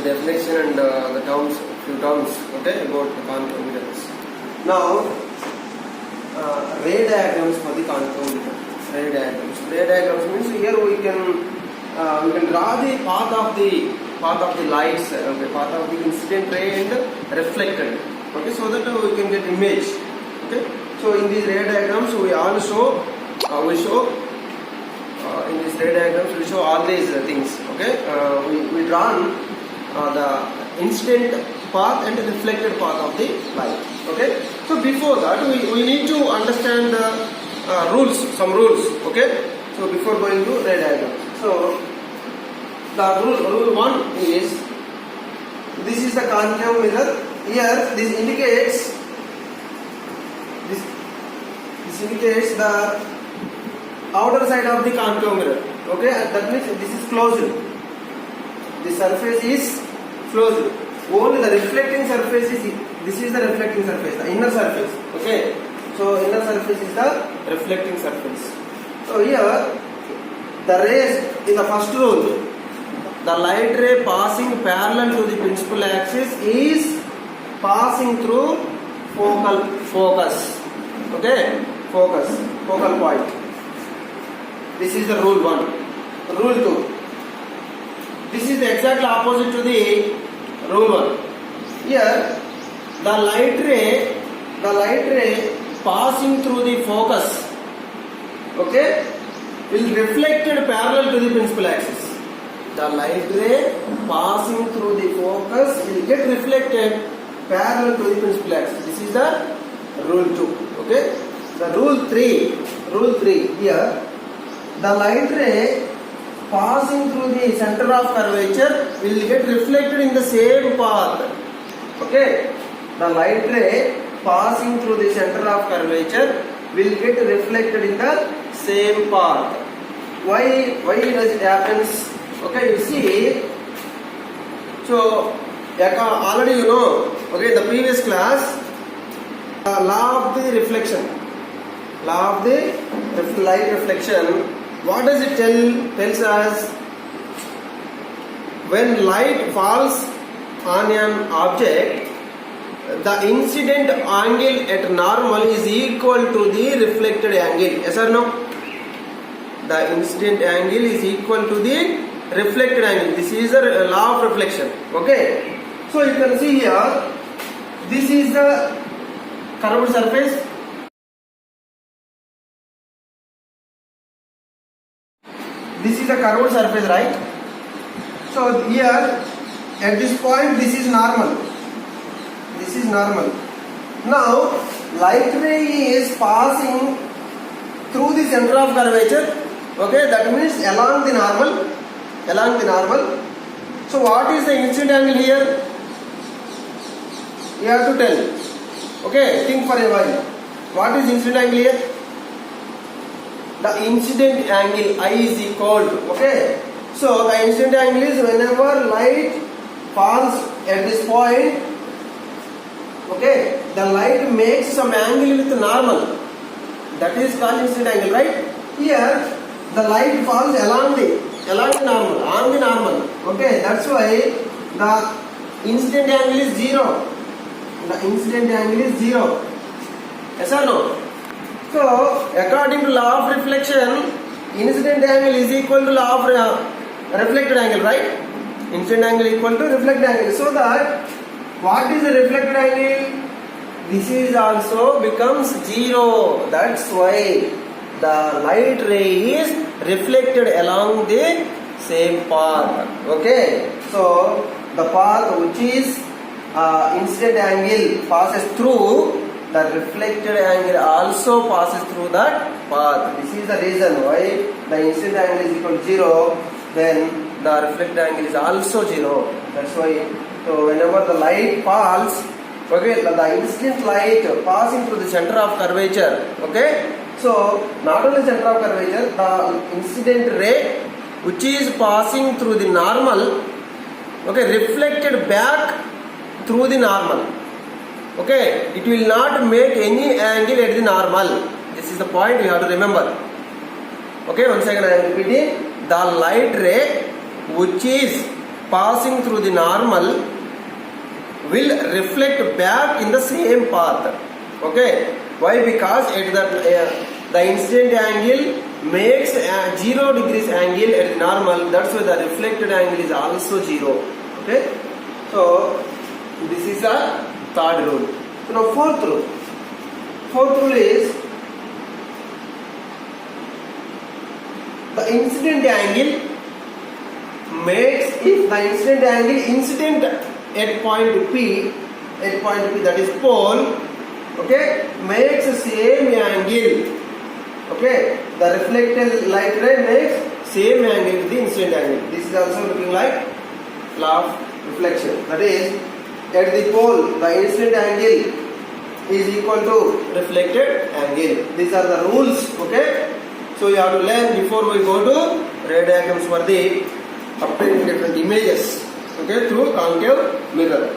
definition and the terms, few terms, okay, about the concave mirrors. Now, ray diagrams for the concave mirror. Ray diagrams. Ray diagrams means here we can draw the path of the lights, okay, path of the incident ray and reflected, okay, so that we can get image, okay. So in these ray diagrams we also in these ray diagrams we show all these things, okay. We draw the incident path and the reflected path of the light, okay. So before that we need to understand the rules, some rules, okay. So before going to ray diagrams, so the rule 1 is, this is the concave mirror. Here this indicates the outer side of the concave mirror, okay. That means this is closed, the surface is closed, only the reflecting surface is, this is the reflecting surface, the inner surface, okay. So inner surface is the reflecting surface. So here the rays, in the first rule, the light ray passing parallel to the principal axis is passing through focus, okay, focal point. This is the rule 1. Rule 2, this is the exact opposite to the rule 1. Here the light ray passing through the focus, okay, will reflected parallel to the principal axis. The light ray passing through the focus will get reflected parallel to the principal axis. This is the rule 2, okay. The rule 3 here, the light ray passing through the center of curvature will get reflected in the same path, okay. The light ray passing through the center of curvature will get reflected in the same path. Why does it happens? Okay, you see, so already you know, okay, in the previous class, law of the reflection, law of the light reflection, what does it tells us? When light falls on an object, the incident angle at normal is equal to the reflected angle. Yes or no? The incident angle is equal to the reflected angle. This is the law of reflection, okay. So you can see here, this is the curved surface, this is the curved surface, right? So here at this point this is normal, this is normal. Now light ray is passing through the center of curvature, okay, that means along the normal. So what is the incident angle here? You have to tell, okay, think for a while. What is incident angle here? The incident angle I is equal to, okay. So the incident angle is whenever light falls at this point, okay, the light makes some angle with normal, that is called incident angle, right? Here the light falls along the normal, okay, that's why the incident angle is 0. The incident angle is 0. Yes or no? So according to law of reflection, incident angle is equal to law of reflected angle, right? Incident angle equal to reflected angle. So that what is the reflected angle? This is also becomes 0. That's why the light ray is reflected along the same path, okay. So the path which is incident angle passes through, the reflected angle also passes through that path. This is the reason why the incident angle is equal to 0, then the reflected angle is also 0. That's why, so whenever the light falls, okay, the incident light passing through the center of curvature, okay. So not only center of curvature, the incident ray which is passing through the normal, okay, reflected back through the normal, okay, it will not make any angle at the normal. This is the point you have to remember. Okay, once again I am repeating, the light ray which is passing through the normal will reflect back in the same path. Okay, why? Because at the incident angle makes a 0 degrees angle at the normal, that's why the reflected angle is also 0. Okay, so this is a third rule. So now fourth rule is the incident angle makes, if the incident angle incident at point P, that is pole, okay, makes the same angle, okay, the reflected light ray makes same angle with the incident angle. This is also looking like law of reflection. That is, at the pole the incident angle is equal to reflected angle. These are the rules. Okay, so you have to learn before we go to ray diagrams for the obtaining different images, okay, through concave mirror.